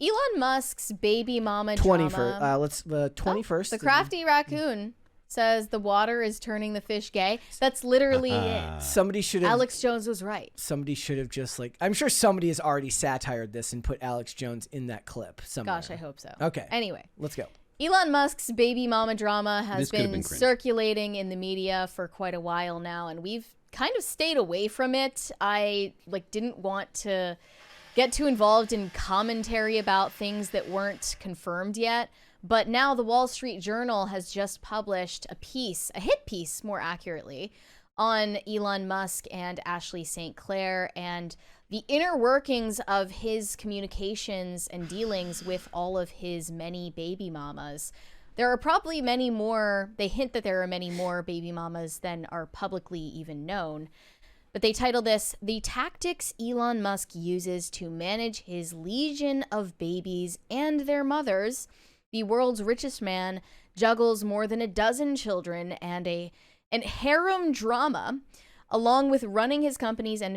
Elon Musk's baby mama 21st. drama. Let's 21st. The crafty raccoon says the water is turning the fish gay. That's literally it. Somebody should have. Alex Jones was right. Somebody should have just like. I'm sure somebody has already satired this and put Alex Jones in that clip somewhere. Gosh, I hope so. Okay. Anyway, let's go. Elon Musk's baby mama drama has been cringe. circulating in the media for quite a while now, and we've kind of stayed away from it. I didn't want to get too involved in commentary about things that weren't confirmed yet. But now the Wall Street Journal has just published a hit piece more accurately, on Elon Musk and Ashley St. Clair and the inner workings of his communications and dealings with all of his many baby mamas. There are probably many more. They hint that there are many more baby mamas than are publicly even known. But they title this, "The Tactics Elon Musk Uses to Manage His Legion of Babies and Their Mothers. The world's richest man juggles more than a dozen children and harem drama. Along with running his companies and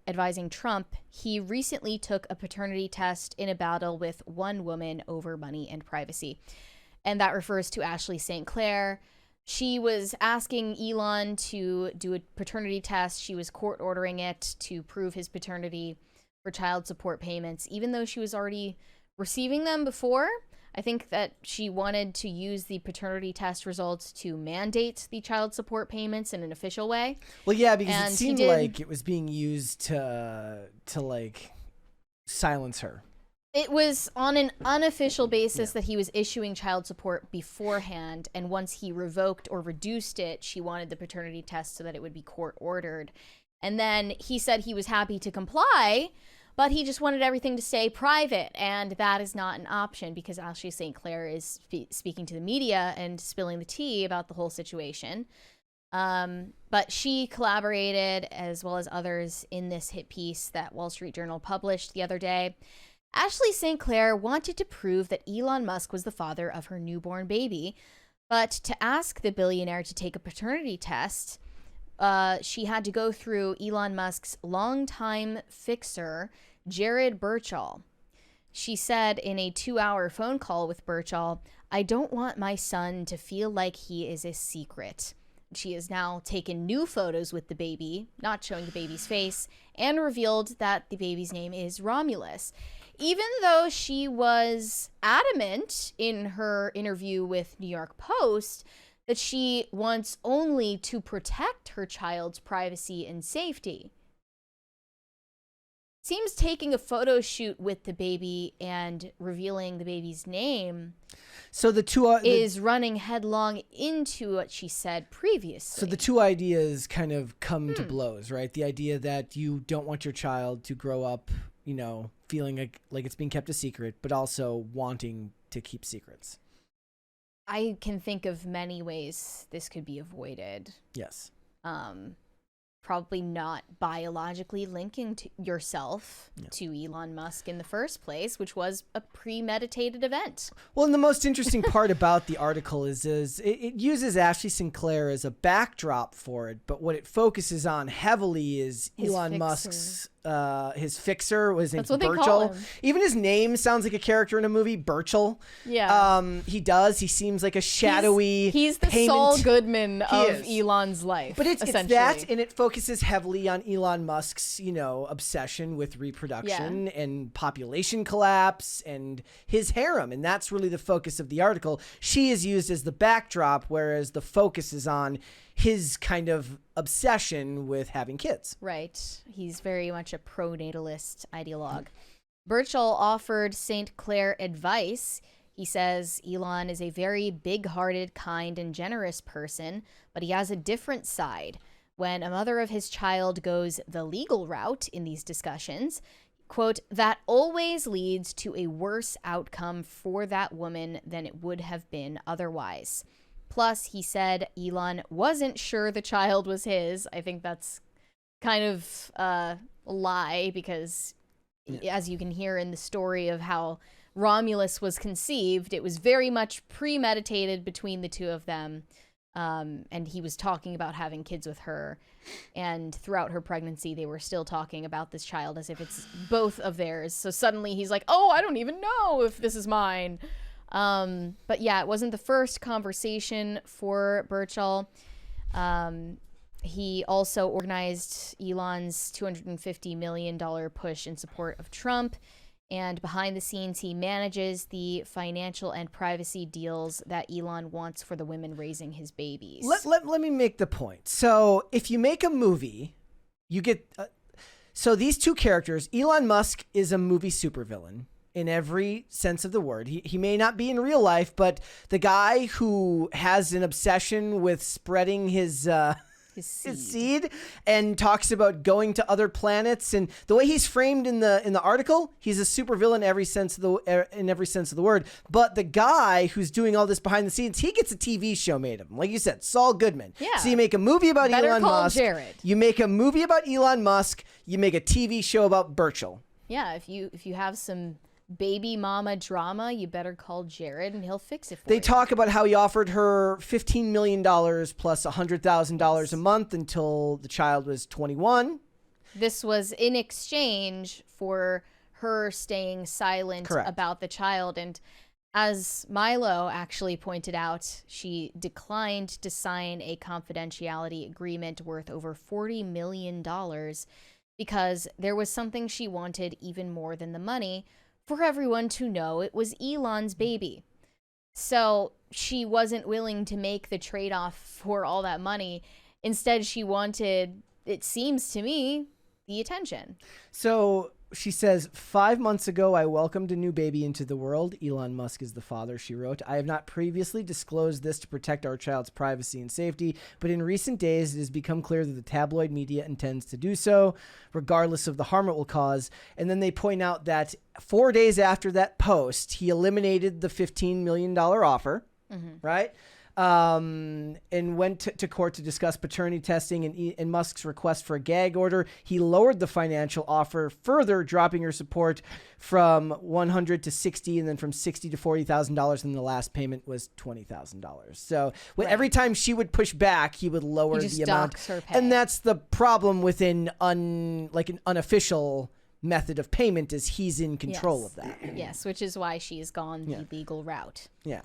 advising Trump, he recently took a paternity test in a battle with one woman over money and privacy." And that refers to Ashley St. Clair. She was asking Elon to do a paternity test. She was court ordering it to prove his paternity for child support payments, even though she was already receiving them before. I think that she wanted to use the paternity test results to mandate the child support payments in an official way. Well, yeah, because it seemed like it was being used to like silence her. It was on an unofficial basis that he was issuing child support beforehand, and once he revoked or reduced it, she wanted the paternity test so that it would be court ordered. And then he said he was happy to comply, but he just wanted everything to stay private, and that is not an option because Ashley St. Clair is speaking to the media and spilling the tea about the whole situation. But she collaborated, as well as others, in this hit piece that Wall Street Journal published the other day. Ashley St. Clair wanted to prove that Elon Musk was the father of her newborn baby, but to ask the billionaire to take a paternity test, she had to go through Elon Musk's longtime fixer, Jared Birchall. She said in a 2-hour phone call with Birchall, "I don't want my son to feel like he is a secret." She has now taken new photos with the baby, not showing the baby's face, and revealed that the baby's name is Romulus. Even though she was adamant in her interview with New York Post that she wants only to protect her child's privacy and safety. Seems taking a photo shoot with the baby and revealing the baby's name is running headlong into what she said previously. So the two ideas kind of come to blows, right? The idea that you don't want your child to grow up, feeling like it's being kept a secret, but also wanting to keep secrets. I can think of many ways this could be avoided. Yes. Probably not biologically linking to yourself to Elon Musk in the first place, which was a premeditated event. Well, and the most interesting part about the article is it uses Ashley St. Clair as a backdrop for it, but what it focuses on heavily is Elon Musk's his fixer was named Birchall. Even his name sounds like a character in a movie, Birchall. Yeah. He does. He seems like a shadowy. He's the Saul Goodman of Elon's life. But it's that, and it focuses heavily on Elon Musk's, obsession with reproduction and population collapse and his harem, and that's really the focus of the article. She is used as the backdrop, whereas the focus is on his kind of obsession with having kids. Right. He's very much a pro-natalist ideologue. Birchall offered St. Clair advice. He says Elon is a very big-hearted, kind, and generous person, but he has a different side. When a mother of his child goes the legal route in these discussions, quote, that always leads to a worse outcome for that woman than it would have been otherwise. Plus, he said Elon wasn't sure the child was his. I think that's kind of a lie because, as you can hear in the story of how Romulus was conceived, it was very much premeditated between the two of them. And he was talking about having kids with her. And throughout her pregnancy, they were still talking about this child as if it's both of theirs. So suddenly he's like, oh, I don't even know if this is mine. But yeah, it wasn't the first conversation for Birchall. He also organized Elon's $250 million push in support of Trump. And behind the scenes, he manages the financial and privacy deals that Elon wants for the women raising his babies. Let me make the point. So if you make a movie, you get... so these two characters, Elon Musk is a movie supervillain in every sense of the word. He may not be in real life, but the guy who has an obsession with spreading his seed and talks about going to other planets, and the way he's framed in the article, he's a supervillain in every sense of the word. But the guy who's doing all this behind the scenes, he gets a TV show made of him, like you said, Saul Goodman. Yeah. So you make a movie about Elon Musk. Jared. You make a movie about Elon Musk. You make a TV show about Birchall. Yeah, if you have some baby mama drama, you better call Jared and he'll fix it for you. They talk about how he offered her $15 million plus $100,000 a month until the child was 21. This was in exchange for her staying silent about the child. And as Milo actually pointed out, she declined to sign a confidentiality agreement worth over $40 million because there was something she wanted even more than the money: for everyone to know it was Elon's baby. So she wasn't willing to make the trade-off for all that money. Instead, she wanted, it seems to me, the attention. So she says, 5 months ago, I welcomed a new baby into the world. Elon Musk is the father, she wrote. I have not previously disclosed this to protect our child's privacy and safety, but in recent days, it has become clear that the tabloid media intends to do so, regardless of the harm it will cause. And then they point out that 4 days after that post, he eliminated the $15 million offer, right? And went to court to discuss paternity testing and Musk's request for a gag order. He lowered the financial offer further, dropping her support from $100 to $60, and then from $60 to $40,000. And the last payment was $20,000. So every time she would push back, he would lower the amount. Her pay. And that's the problem with an unofficial method of payment, is he's in control of that. Yes, which is why she's gone the legal route. Yeah.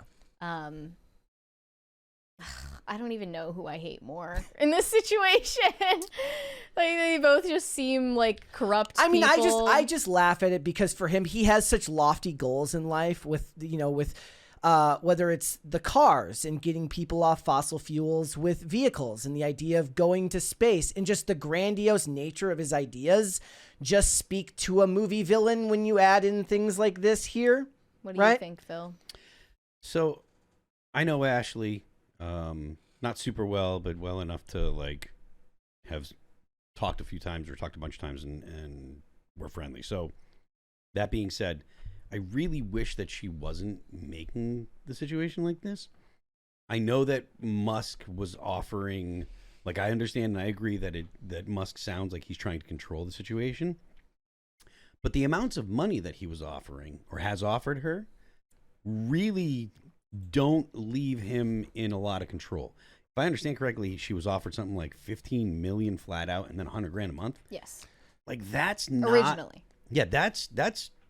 I don't even know who I hate more in this situation. Like, they both just seem like corrupt people. I just laugh at it because for him, he has such lofty goals in life with whether it's the cars and getting people off fossil fuels, with vehicles and the idea of going to space, and just the grandiose nature of his ideas just speak to a movie villain when you add in things like this here. What do you think, Phil? So I know Ashley, not super well, but well enough to have talked a few times or talked a bunch of times, and we're friendly. So that being said, I really wish that she wasn't making the situation like this. I know that Musk was offering, I understand and I agree that Musk sounds like he's trying to control the situation, but the amounts of money that he was offering or has offered her really don't leave him in a lot of control. If I understand correctly, she was offered something like 15 million flat out and then 100 grand a month. Yes. That's not originally. Yeah, that's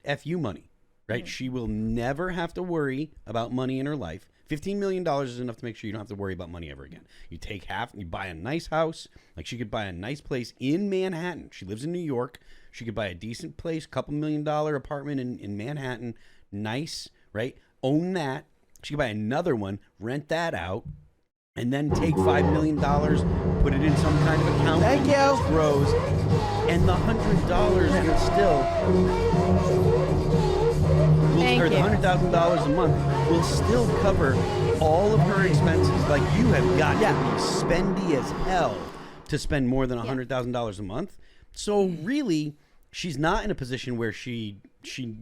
FU money, right? She will never have to worry about money in her life. $15 million is enough to make sure you don't have to worry about money ever again. You take half and you buy a nice house. She could buy a nice place in Manhattan. She lives in New York. She could buy a decent place, $2 million apartment in Manhattan. Nice, right? Own that. She could buy another one, rent that out, and then take $5 million, put it in some kind of account. Thank you. It grows, and the $100 will still, or the $100,000 a month will still cover all of her expenses. You have got to be spendy as hell to spend more than $100,000 a month. So really, she's not in a position where she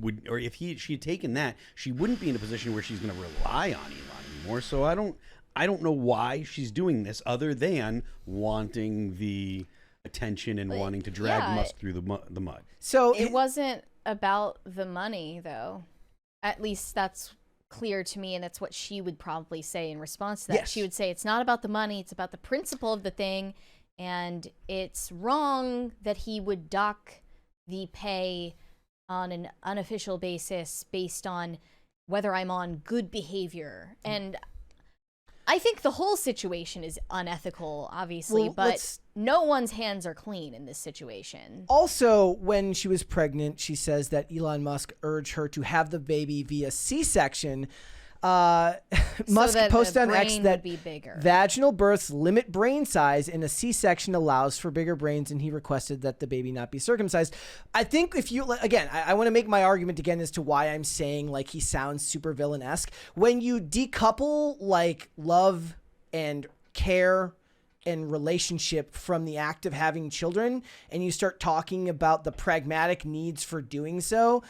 would, or if she had taken that, she wouldn't be in a position where she's going to rely on Elon anymore. So I don't know why she's doing this other than wanting the attention and wanting to drag Musk through the mud. So it wasn't about the money, though. At least that's clear to me, and that's what she would probably say in response to that. Yes. She would say, it's not about the money, it's about the principle of the thing, and it's wrong that he would dock the pay on an unofficial basis based on whether I'm on good behavior. And I think the whole situation is unethical, obviously, but no one's hands are clean in this situation. Also, when she was pregnant, she says that Elon Musk urged her to have the baby via C-section. Musk posted on X that vaginal births limit brain size and a C-section allows for bigger brains, and he requested that the baby not be circumcised. I think if you, again, I want to make my argument again as to why I'm saying like he sounds super villain-esque. When you decouple like love and care and relationship from the act of having children, and you start talking about the pragmatic needs for doing so,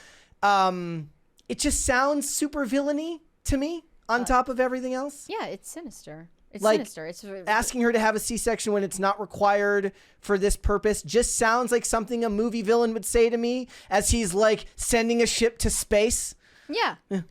it just sounds super villainy to me on top of everything else. Yeah, it's sinister. It's like, sinister. It's asking her to have a C-section when it's not required for this purpose just sounds like something a movie villain would say to me as he's like sending a ship to space. Yeah. And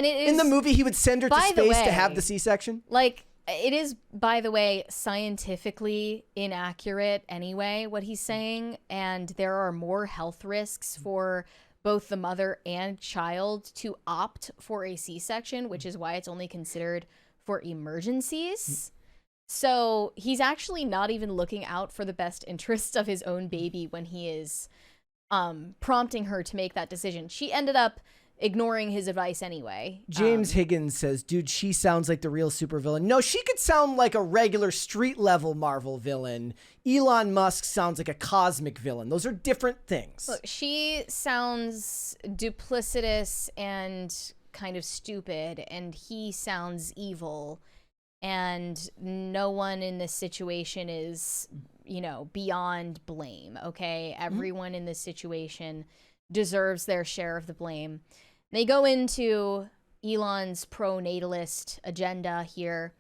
it is, in the movie he would send her to space to have the C-section. Like, it is, by the way, scientifically inaccurate anyway, what he's saying. And there are more health risks for both the mother and child to opt for a C-section, which is why it's only considered for emergencies. So he's actually not even looking out for the best interests of his own baby when he is prompting her to make that decision. She ended up ignoring his advice anyway. James Higgins says, dude, she sounds like the real supervillain. No, she could sound like a regular street level Marvel villain. Elon Musk sounds like a cosmic villain. Those are different things. Look, she sounds duplicitous and kind of stupid, and he sounds evil. And no one in this situation is, beyond blame, okay? Everyone in this situation deserves their share of the blame. They go into Elon's pro-natalist agenda here.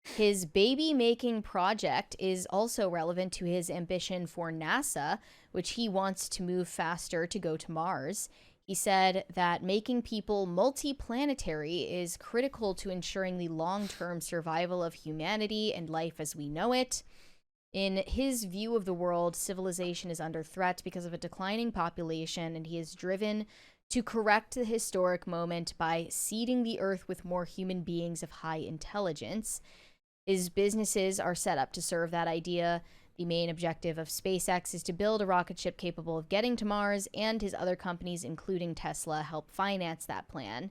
His baby-making project is also relevant to his ambition for NASA, which he wants to move faster to go to Mars. He said that making people multi-planetary is critical to ensuring the long-term survival of humanity and life as we know it. In his view of the world, civilization is under threat because of a declining population, and he is driven to correct the historic moment by seeding the Earth with more human beings of high intelligence. His businesses are set up to serve that idea. The main objective of SpaceX is to build a rocket ship capable of getting to Mars, and his other companies, including Tesla, help finance that plan.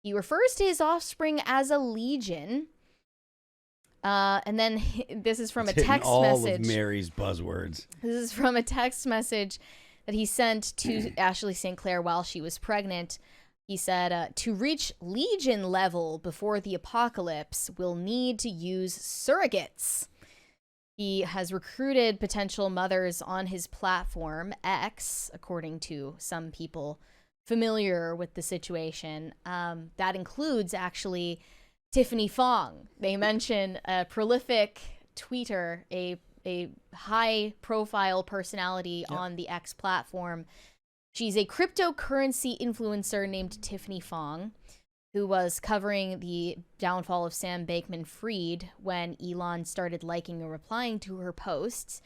He refers to his offspring as a legion. And then this is from a text all message. Of Mary's buzzwords. This is from a text message that he sent to Ashley St. Clair while she was pregnant. He said, to reach legion level before the apocalypse, we'll need to use surrogates. He has recruited potential mothers on his platform, X, according to some people familiar with the situation. That includes, actually, Tiffany Fong. They mention a prolific tweeter, a high-profile personality on the X platform. She's a cryptocurrency influencer named Tiffany Fong, who was covering the downfall of Sam Bankman-Fried when Elon started liking and replying to her posts.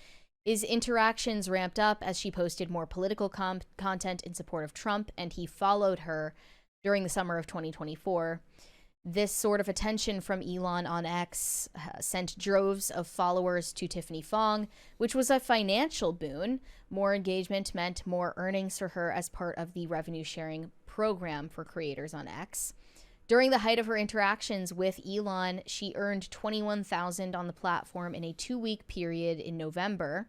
His interactions ramped up as she posted more political content in support of Trump, and he followed her during the summer of 2024. This sort of attention from Elon on X sent droves of followers to Tiffany Fong, which was a financial boon. More engagement meant more earnings for her as part of the revenue sharing program for creators on X. During the height of her interactions with Elon, she earned $21,000 on the platform in a 2-week period in November,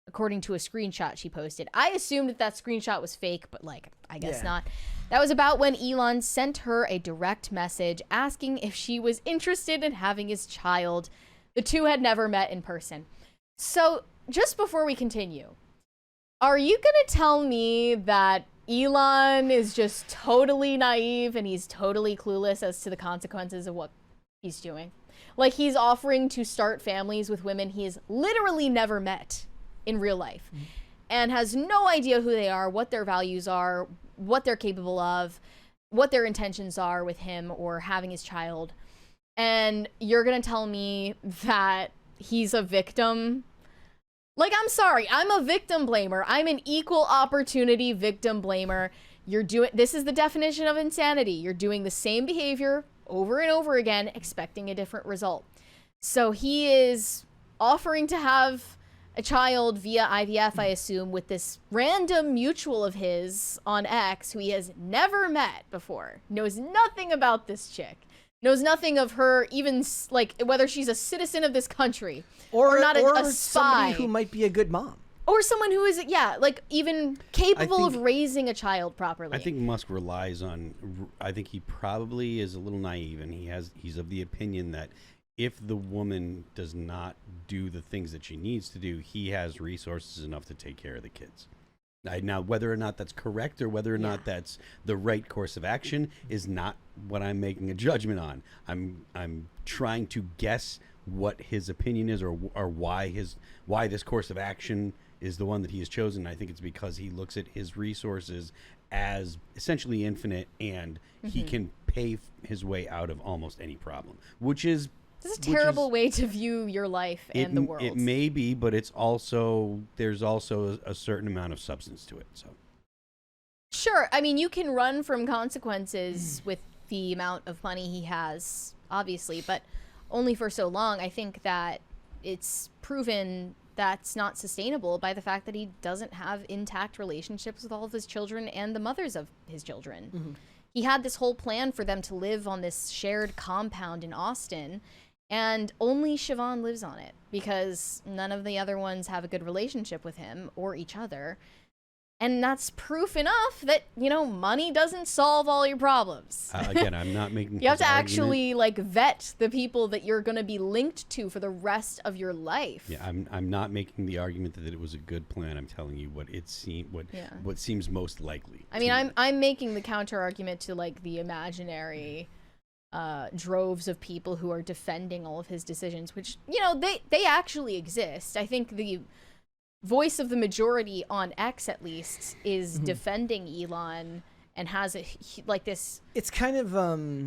according to a screenshot she posted. I assumed that screenshot was fake, but I guess not. That was about when Elon sent her a direct message asking if she was interested in having his child. The two had never met in person. So, just before we continue, are you gonna tell me that Elon is just totally naive and he's totally clueless as to the consequences of what he's doing? Like, he's offering to start families with women he has literally never met in real life and has no idea who they are, what their values are, what they're capable of, what their intentions are with him or having his child. And you're going to tell me that he's a victim? Like, I'm sorry, I'm a victim blamer. I'm an equal opportunity victim blamer. This is the definition of insanity. You're doing the same behavior over and over again, expecting a different result. So he is offering to have a child via IVF, I assume, with this random mutual of his on X who he has never met before, knows nothing about this chick, knows nothing of her, even like whether she's a citizen of this country or not, a spy, somebody who might be a good mom, or someone who is like even capable of raising a child properly. I think Musk relies on. I think he probably is a little naive, and he's of the opinion that if the woman does not do the things that she needs to do, he has resources enough to take care of the kids. Now, whether or not that's correct or whether or not that's the right course of action is not what I'm making a judgment on. I'm trying to guess what his opinion is, or why this course of action is the one that he has chosen. I think it's because he looks at his resources as essentially infinite, and he can pay his way out of almost any problem, which is. This is a terrible way to view your life and the world. It may be, but there's also a certain amount of substance to it. So, sure. I mean, you can run from consequences with the amount of money he has, obviously, but only for so long. I think that it's proven that's not sustainable by the fact that he doesn't have intact relationships with all of his children and the mothers of his children. He had this whole plan for them to live on this shared compound in Austin, and only Siobhan lives on it because none of the other ones have a good relationship with him or each other. And that's proof enough that, money doesn't solve all your problems. Again, I'm not making You have to actually vet the people that you're going to be linked to for the rest of your life. Yeah, I'm not making the argument that it was a good plan. I'm telling you what what seems most likely. I mean, I'm making the counter argument to the imaginary droves of people who are defending all of his decisions, which, they actually exist. I think the voice of the majority on X, at least, is defending Elon and has this. It's kind of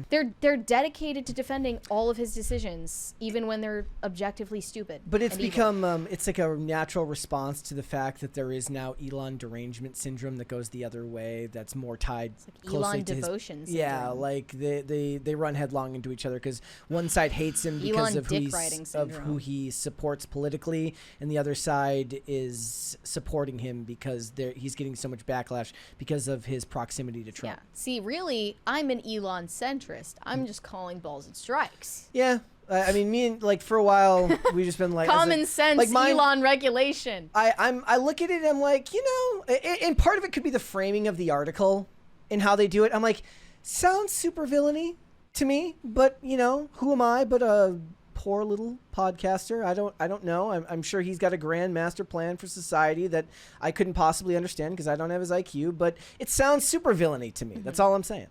they're dedicated to defending all of his decisions, even when they're objectively stupid. But it's become it's like a natural response to the fact that there is now Elon derangement syndrome that goes the other way. That's more tied closely Elon to devotion his, syndrome. Yeah, like they run headlong into each other because one side hates him because of who he supports politically, and the other side is supporting him because he's getting so much backlash because of his proximity to Trump. Yeah. See, really, I'm an Elon centrist. I'm just calling balls and strikes. Yeah. I mean, me and for a while we've just been common sense, Elon regulation. I look at it and I'm like, and part of it could be the framing of the article and how they do it. I'm like, sounds super villainy to me, but who am I but a poor little podcaster? I don't know. I'm sure he's got a grand master plan for society that I couldn't possibly understand because I don't have his IQ, but it sounds super villainy to me. That's all I'm saying.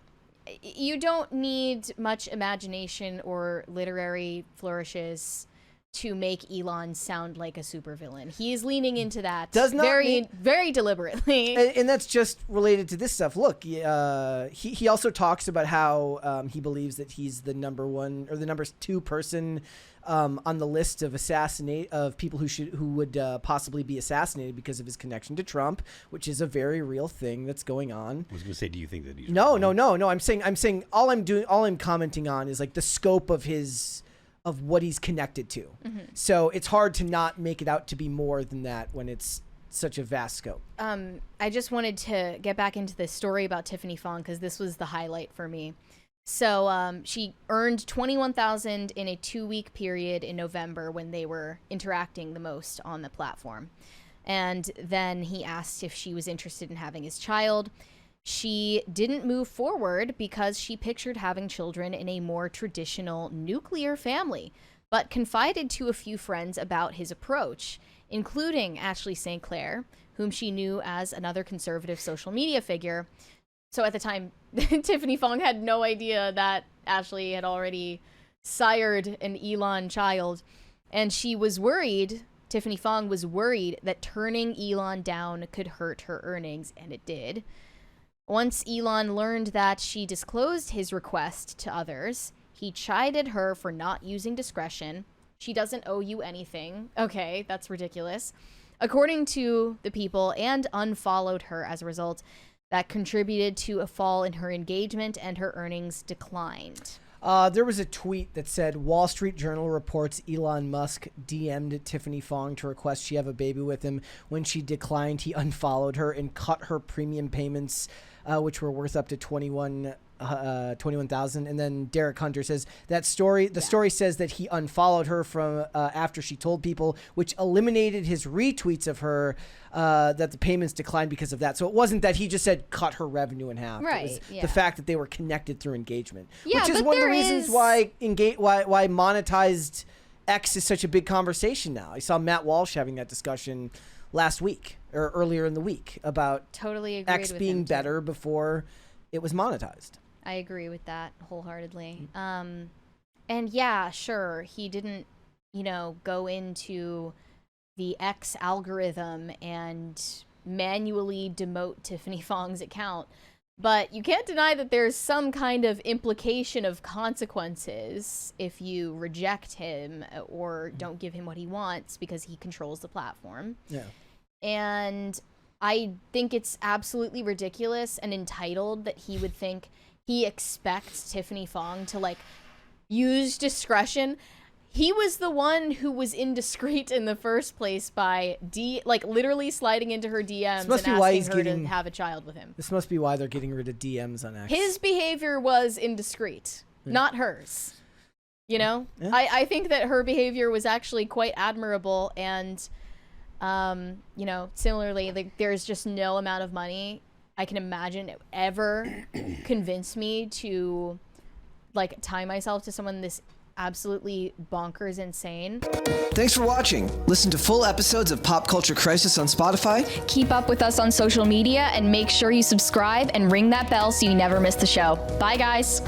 You don't need much imagination or literary flourishes to make Elon sound like a supervillain. He is leaning into that very deliberately. And that's just related to this stuff. Look, he also talks about how he believes that he's the number one or the number two person on the list of people who would possibly be assassinated because of his connection to Trump, which is a very real thing that's going on. I was going to say, do you think that he's No. I'm saying all I'm commenting on is the scope of what he's connected to. So it's hard to not make it out to be more than that when it's such a vast scope. I just wanted to get back into the story about Tiffany Fong because this was the highlight for me. So she earned $21,000 in a 2-week period in November when they were interacting the most on the platform. And then he asked if she was interested in having his child. She didn't move forward because she pictured having children in a more traditional nuclear family, but confided to a few friends about his approach, including Ashley St. Clair, whom she knew as another conservative social media figure. So at the time, Tiffany Fong had no idea that Ashley had already sired an Elon child. And she was worried, Tiffany Fong was worried that turning Elon down could hurt her earnings, and it did. Once Elon learned that she disclosed his request to others, he chided her for not using discretion. She doesn't owe you anything. Okay, that's ridiculous. According to the people, and unfollowed her as a result. That contributed to a fall in her engagement, and her earnings declined. There was a tweet that said, Wall Street Journal reports Elon Musk DM'd Tiffany Fong to request she have a baby with him. When she declined, he unfollowed her and cut her premium payments, which were worth up to $21,000. And then Derek Hunter says that story says that he unfollowed her from after she told people, which eliminated his retweets of her, that the payments declined because of that. So it wasn't that he just said cut her revenue in half. Right. It was the fact that they were connected through engagement, Yeah, which is but one of the there reasons is- why monetized X is such a big conversation now. I saw Matt Walsh having that discussion last week or earlier in the week about Totally agreed X with being him, too. better before it was monetized. I agree with that wholeheartedly. And yeah, sure, he didn't, go into the X algorithm and manually demote Tiffany Fong's account. But you can't deny that there's some kind of implication of consequences if you reject him or don't give him what he wants because he controls the platform. Yeah. And I think it's absolutely ridiculous and entitled that he would think he expects Tiffany Fong to use discretion. He was the one who was indiscreet in the first place by literally sliding into her DMs and asking her to have a child with him. This must be why they're getting rid of DMs on X. His behavior was indiscreet, not hers. Yeah. I think that her behavior was actually quite admirable, and similarly, there's just no amount of money I can imagine it ever convince me to tie myself to someone this absolutely bonkers insane. Thanks for watching. Listen to full episodes of Pop Culture Crisis on Spotify. Keep up with us on social media and make sure you subscribe and ring that bell so you never miss the show. Bye, guys.